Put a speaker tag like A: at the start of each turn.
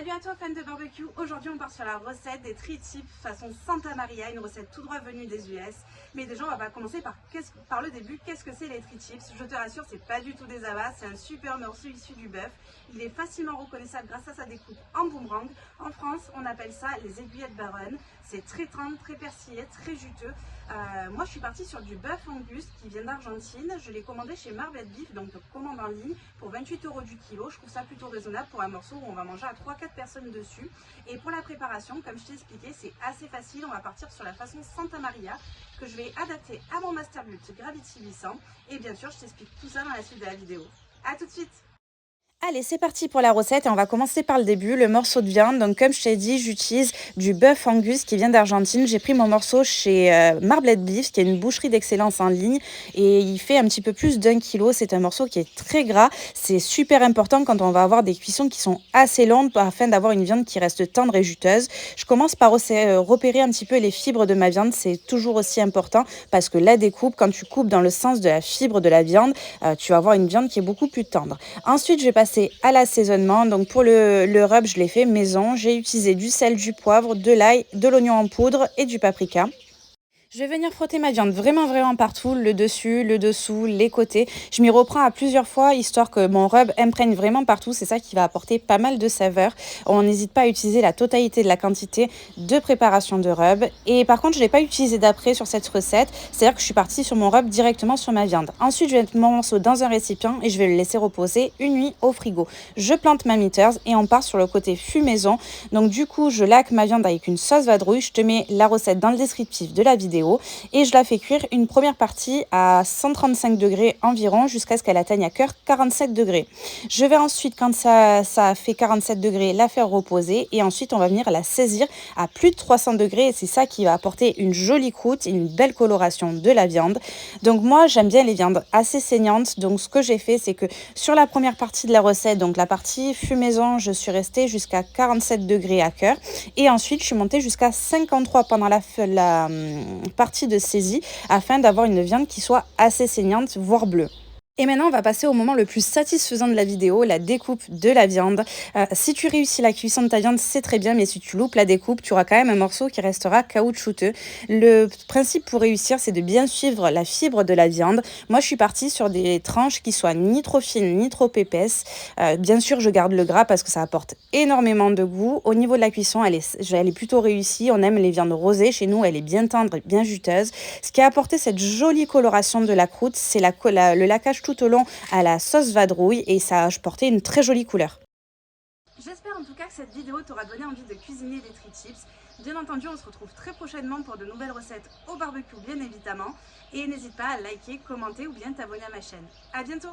A: Salut à toi fan de barbecue, aujourd'hui on part sur la recette des tri-tips façon Santa Maria, une recette tout droit venue des US. Mais déjà on va commencer par le début, qu'est-ce que c'est les tri-tips? Je te rassure, c'est pas du tout des abats, c'est un super morceau issu du bœuf. Il est facilement reconnaissable grâce à sa découpe en boomerang. En France on appelle ça les aiguillettes baronnes, c'est très tendre, très persillé, très juteux. Moi je suis partie sur du bœuf Angus qui vient d'Argentine, je l'ai commandé chez Marblet Beef, donc commande en ligne pour 28 € du kilo. Je trouve ça plutôt raisonnable pour un morceau où on va manger à 3-4 personnes dessus. Et pour la préparation, comme je t'ai expliqué, c'est assez facile. On va partir sur la façon Santa Maria que je vais adapter à mon Masterbuilt Gravity 800. Et bien sûr, je t'explique tout ça dans la suite de la vidéo. A tout de suite!
B: Allez, c'est parti pour la recette et on va commencer par le début, le morceau de viande. Donc comme je t'ai dit, j'utilise du bœuf Angus qui vient d'Argentine. J'ai pris mon morceau chez Marblet Beef, qui est une boucherie d'excellence en ligne, et il fait un petit peu plus d'1 kilo. C'est un morceau qui est très gras. C'est super important quand on va avoir des cuissons qui sont assez longues afin d'avoir une viande qui reste tendre et juteuse. Je commence par repérer un petit peu les fibres de ma viande. C'est toujours aussi important parce que la découpe, quand tu coupes dans le sens de la fibre de la viande, tu vas avoir une viande qui est beaucoup plus tendre. Ensuite, je vais passer à l'assaisonnement. Donc pour le rub, je l'ai fait maison. J'ai utilisé du sel, du poivre, de l'ail, de l'oignon en poudre et du paprika. Je vais venir frotter ma viande vraiment partout, le dessus, le dessous, les côtés. Je m'y reprends à plusieurs fois, histoire que mon rub imprègne vraiment partout. C'est ça qui va apporter pas mal de saveur. On n'hésite pas à utiliser la totalité de la quantité de préparation de rub. Et par contre, je ne l'ai pas utilisé d'après sur cette recette. C'est-à-dire que je suis partie sur mon rub directement sur ma viande. Ensuite, je vais mettre mon morceau dans un récipient et je vais le laisser reposer une nuit au frigo. Je plante ma mitters et on part sur le côté fumaison. Donc du coup, je laque ma viande avec une sauce vadrouille. Je te mets la recette dans le descriptif de la vidéo. Et je la fais cuire une première partie à 135 degrés environ jusqu'à ce qu'elle atteigne à cœur 47 degrés. Je vais ensuite, quand ça a fait 47 degrés, la faire reposer et ensuite on va venir la saisir à plus de 300 degrés et c'est ça qui va apporter une jolie croûte et une belle coloration de la viande. Donc moi j'aime bien les viandes assez saignantes, donc ce que j'ai fait c'est que sur la première partie de la recette, donc la partie fumaison, je suis restée jusqu'à 47 degrés à cœur et ensuite je suis montée jusqu'à 53 pendant la partie de saisie afin d'avoir une viande qui soit assez saignante, voire bleue. Et maintenant, on va passer au moment le plus satisfaisant de la vidéo, la découpe de la viande. Si tu réussis la cuisson de ta viande, c'est très bien, mais si tu loupes la découpe, tu auras quand même un morceau qui restera caoutchouteux. Le principe pour réussir, c'est de bien suivre la fibre de la viande. Moi, je suis partie sur des tranches qui soient ni trop fines, ni trop épaisses. Bien sûr, je garde le gras parce que ça apporte énormément de goût. Au niveau de la cuisson, elle est plutôt réussie. On aime les viandes rosées. Chez nous, elle est bien tendre et bien juteuse. Ce qui a apporté cette jolie coloration de la croûte, c'est le laquage tout au long à la sauce vadrouille et ça a apporté une très jolie couleur.
A: J'espère en tout cas que cette vidéo t'aura donné envie de cuisiner des tri-tips. Bien entendu, on se retrouve très prochainement pour de nouvelles recettes au barbecue bien évidemment. Et n'hésite pas à liker, commenter ou bien t'abonner à ma chaîne. A bientôt!